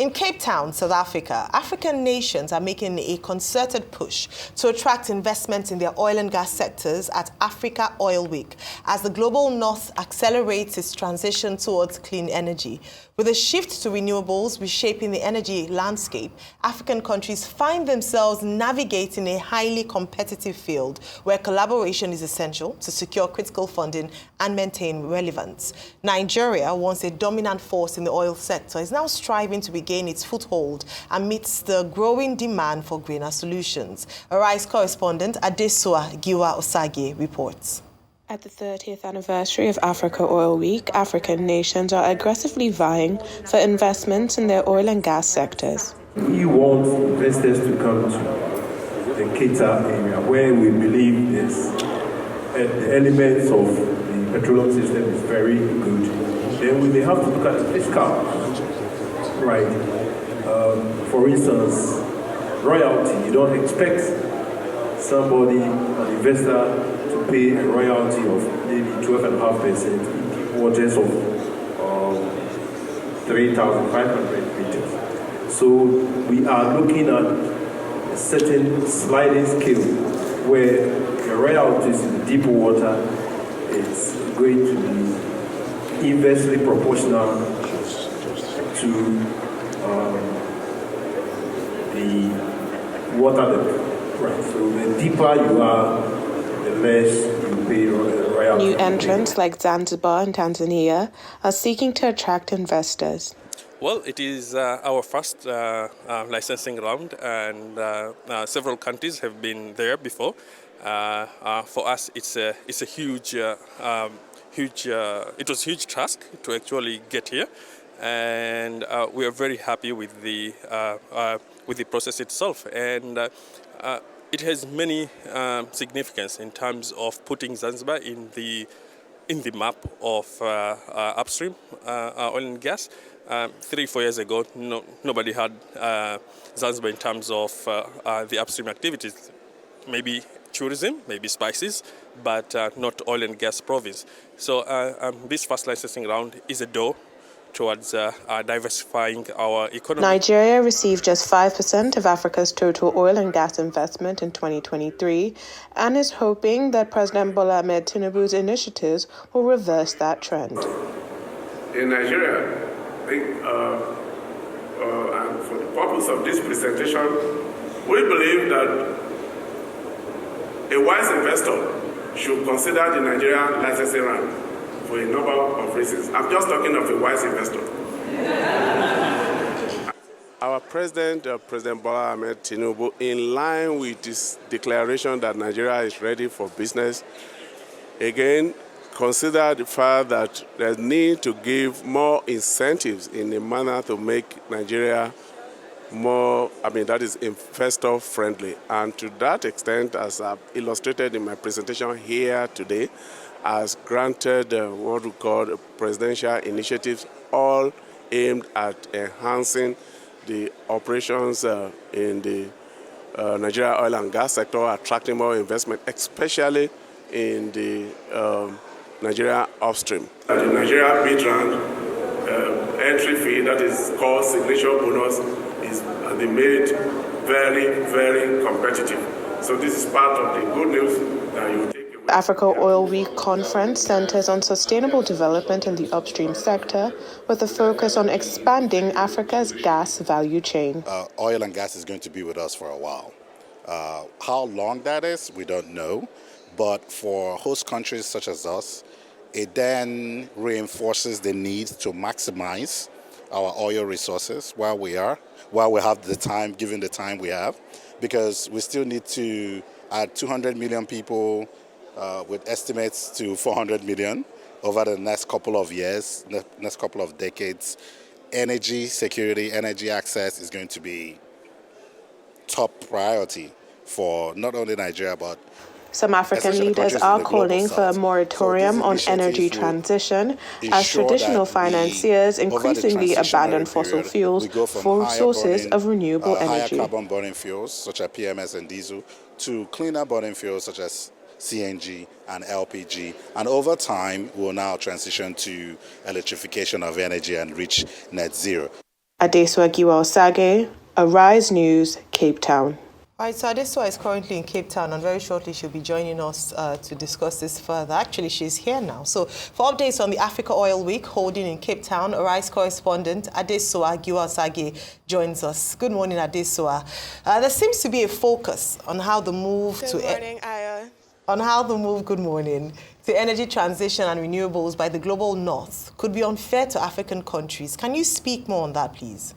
In Cape Town, South Africa, African nations are making a concerted push to attract investment in their oil and gas sectors at Africa Oil Week as the global north accelerates its transition towards clean energy. With a shift to renewables reshaping the energy landscape, African countries find themselves navigating a highly competitive field where collaboration is essential to secure critical funding and maintain relevance. Nigeria, once a dominant force in the oil sector, is now striving to regain its foothold amidst the growing demand for greener solutions. Arise correspondent Adesuwa Giwa-Osagie reports. At the 30th anniversary of Africa Oil Week, African nations are aggressively vying for investments in their oil and gas sectors. We want investors to come to the Keita area where we believe the elements of the petroleum system is very good. Then we may have to look at the fiscal, right? For instance, royalty. You don't expect somebody, an investor, to pay a royalty of maybe 12.5% in waters of 3,500 meters. So we are looking at a certain sliding scale where the royalties in the deep water is going to be inversely proportional to the water depth. Right. So the deeper you are, the less you pay royalty. New entrants like Zanzibar and Tanzania are seeking to attract investors. Well, it is our first licensing round, and several countries have been there before. For us, it's a huge, it was a huge task to actually get here, and we are very happy with the process itself, and it has many significance in terms of putting Zanzibar in the map of upstream oil and gas. 3-4 years ago, nobody had Zanzibar in terms of the upstream activities. Maybe tourism, maybe spices, but not oil and gas province. So this first licensing round is a door towards diversifying our economy. Nigeria received just 5% of Africa's total oil and gas investment in 2023 and is hoping that President Bola Ahmed Tinubu's initiatives will reverse that trend. In Nigeria, I think, and for the purpose of this presentation, we believe that a wise investor should consider the Nigerian licensing round for a number of reasons. I'm just talking of a wise investor. Our President, President Bola Ahmed Tinubu, in line with his declaration that Nigeria is ready for business, again, consider the fact that there's need to give more incentives in a manner to make Nigeria more, that is investor friendly. And to that extent, as I've illustrated in my presentation here today, has granted what we call presidential initiatives, all aimed at enhancing the operations in the Nigeria oil and gas sector, attracting more investment, especially in the Nigeria upstream. The Nigeria bid round entry fee, that is called signature bonus, is they made it very, very competitive. So this is part of the good news that you take. Africa Oil Week conference centers on sustainable development in the upstream sector with a focus on expanding Africa's gas value chain. Oil and gas is going to be with us for a while. How long that is, we don't know. But for host countries such as us, it then reinforces the need to maximize our oil resources while we have the time, given the time we have, because we still need to add 200 million people with estimates to 400 million over the next couple of years, next couple of decades. Energy security, energy access is going to be top priority for not only Nigeria, but some African leaders are calling for a moratorium on energy transition as traditional financiers increasingly abandon fossil fuels for sources of renewable energy. Higher carbon burning fuels such as PMS and diesel to cleaner burning fuels such as CNG and LPG, and over time we'll now transition to electrification of energy and reach net zero. Adesuwa Giwa-Osagie, Arise News, Cape Town. All right, so Adesuwa is currently in Cape Town, and very shortly she'll be joining us to discuss this further. Actually, she's here now. So for updates on the Africa Oil Week holding in Cape Town, Arise correspondent Adesuwa Giwa-Osagie joins us. Good morning, Adesuwa. There seems to be a focus on how the move Good morning, Aya. Good morning, to energy transition and renewables by the global north could be unfair to African countries. Can you speak more on that, please?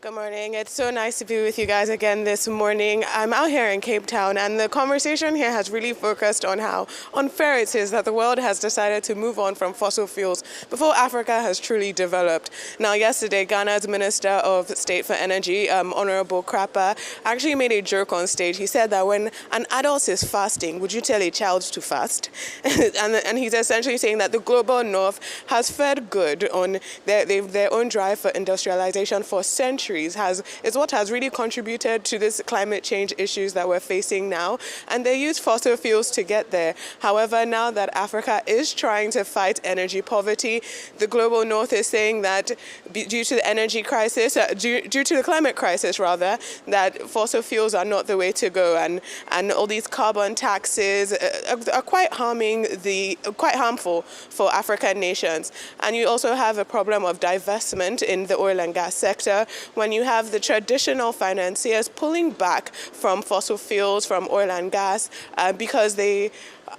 Good morning. It's so nice to be with you guys again this morning. I'm out here in Cape Town, and the conversation here has really focused on how unfair it is that the world has decided to move on from fossil fuels before Africa has truly developed. Now, yesterday, Ghana's Minister of State for Energy, Honorable Krapa, actually made a joke on stage. He said that when an adult is fasting, would you tell a child to fast? and he's essentially saying that the global north has fared good on their own drive for industrialization for centuries. Is what has really contributed to this climate change issues that we're facing now, and they use fossil fuels to get there. However, now that Africa is trying to fight energy poverty, the global north is saying that due to the energy crisis, due to the climate crisis rather, that fossil fuels are not the way to go, and all these carbon taxes are quite harmful for African nations. And you also have a problem of divestment in the oil and gas sector, when you have the traditional financiers pulling back from fossil fuels, from oil and gas, because they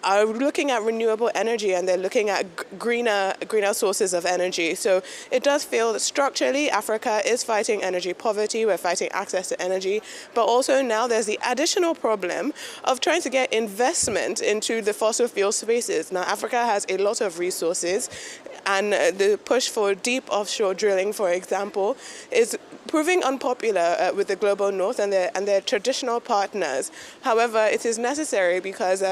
are looking at renewable energy and they're looking at greener sources of energy. So it does feel that structurally Africa is fighting energy poverty, we're fighting access to energy, but also now there's the additional problem of trying to get investment into the fossil fuel spaces. Now Africa has a lot of resources, and the push for deep offshore drilling, for example, is proving unpopular with the global north and their traditional partners. However, it is necessary because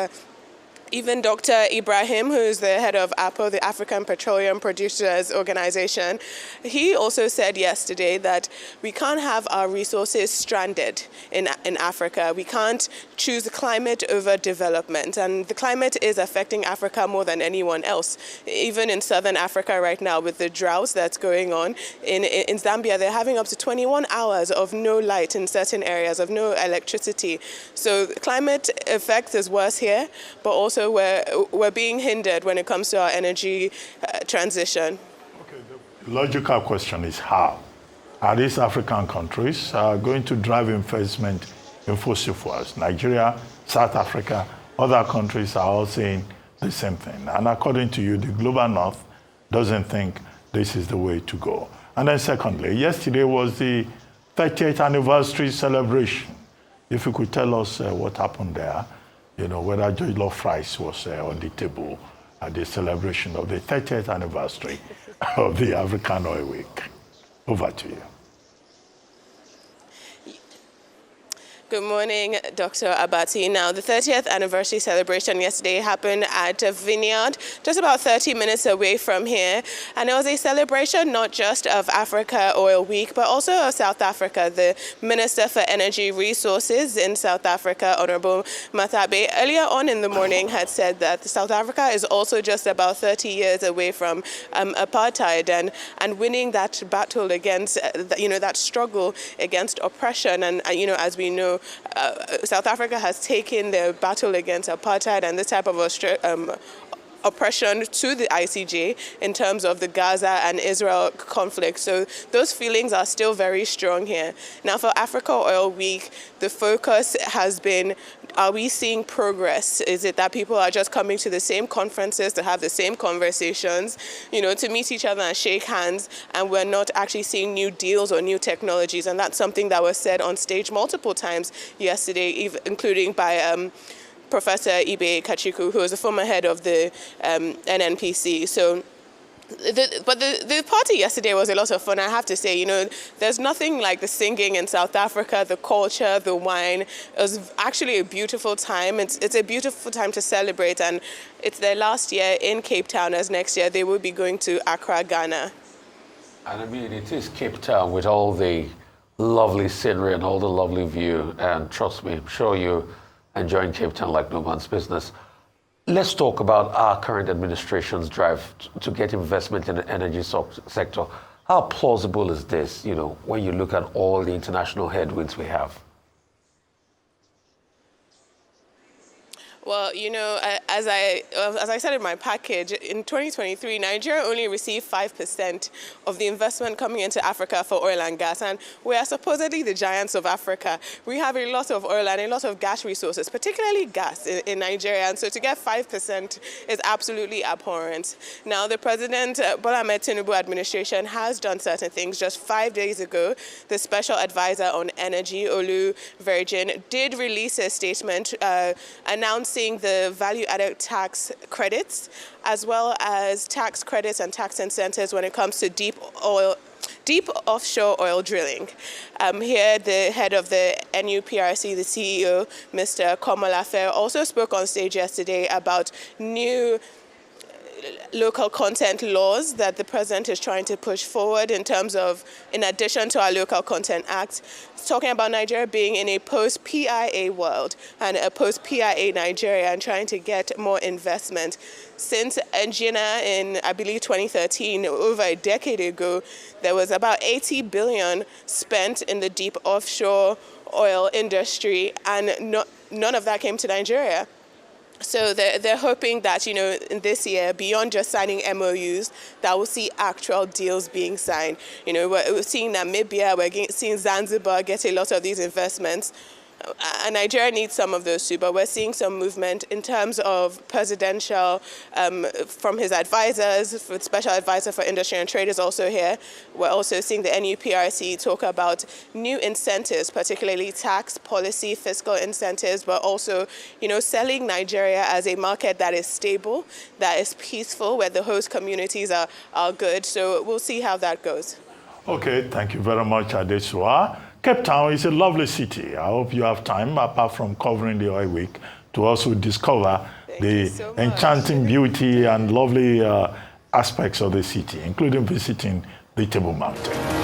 even Dr. Ibrahim, who is the head of APO, the African Petroleum Producers Organization, he also said yesterday that we can't have our resources stranded in Africa. We can't choose climate over development. And the climate is affecting Africa more than anyone else. Even in southern Africa right now, with the droughts that's going on, in Zambia, they're having up to 21 hours of no light in certain areas, of no electricity. So climate effect is worse here, but also we're being hindered when it comes to our energy transition. Okay, the logical question is how? Are these African countries going to drive investment in fossil fuels? Nigeria, South Africa, other countries are all saying the same thing. And according to you, the global north doesn't think this is the way to go. And then secondly, yesterday was the 30th anniversary celebration. If you could tell us what happened there, you know, whether jollof rice was on the table at the celebration of the 30th anniversary of the African Oil Week. Over to you. Good morning, Dr. Abati. Now, the 30th anniversary celebration yesterday happened at a vineyard just about 30 minutes away from here. And it was a celebration not just of Africa Oil Week, but also of South Africa. The Minister for Energy Resources in South Africa, Honorable Mathabe, earlier on in the morning had said that South Africa is also just about 30 years away from apartheid and winning that battle against, that struggle against oppression. And, as we know, South Africa has taken the battle against apartheid and this type of oppression to the ICJ in terms of the Gaza and Israel conflict. So those feelings are still very strong here. Now for Africa Oil Week, the focus has been, are we seeing progress? Is it that people are just coming to the same conferences to have the same conversations, to meet each other and shake hands, and we're not actually seeing new deals or new technologies? And that's something that was said on stage multiple times yesterday, including by Professor Ibe Kachiku, who is the former head of the NNPC. So, the party yesterday was a lot of fun. I have to say, there's nothing like the singing in South Africa, the culture, the wine. It was actually a beautiful time. It's a beautiful time to celebrate, and it's their last year in Cape Town, as next year they will be going to Accra, Ghana. And I mean, it is Cape Town with all the lovely scenery and all the lovely view, and trust me, I'm sure you enjoying Cape Town like no man's business. Let's talk about our current administration's drive to get investment in the energy sector. How plausible is this, when you look at all the international headwinds we have? Well, as I said in my package, in 2023, Nigeria only received 5% of the investment coming into Africa for oil and gas, and we are supposedly the giants of Africa. We have a lot of oil and a lot of gas resources, particularly gas in Nigeria, and so to get 5% is absolutely abhorrent. Now, the President Bola Ahmed Tinubu administration has done certain things. Just 5 days ago, the Special Advisor on Energy, Olu Virgin, did release a statement announcing the value-added tax credits, as well as tax credits and tax incentives when it comes to deep offshore oil drilling. Here, the head of the NUPRC, the CEO, Mr. Komolafe, also spoke on stage yesterday about new local content laws that the president is trying to push forward in terms of, in addition to our Local Content Act, talking about Nigeria being in a post-PIA world and a post-PIA Nigeria and trying to get more investment. Since Engina in, I believe, 2013, over a decade ago, there was about 80 billion spent in the deep offshore oil industry, and none of that came to Nigeria. So they're hoping that, in this year, beyond just signing MOUs, that we'll see actual deals being signed. We're seeing Namibia, we're seeing Zanzibar get a lot of these investments. And Nigeria needs some of those too, but we're seeing some movement in terms of presidential, from his advisors. The Special Advisor for Industry and Trade is also here. We're also seeing the NUPRC talk about new incentives, particularly tax policy, fiscal incentives, but also, selling Nigeria as a market that is stable, that is peaceful, where the host communities are good. So we'll see how that goes. Okay, thank you very much, Adesuwa. Cape Town is a lovely city. I hope you have time, apart from covering the Oil Week, to also discover the enchanting beauty and lovely aspects of the city, including visiting the Table Mountain.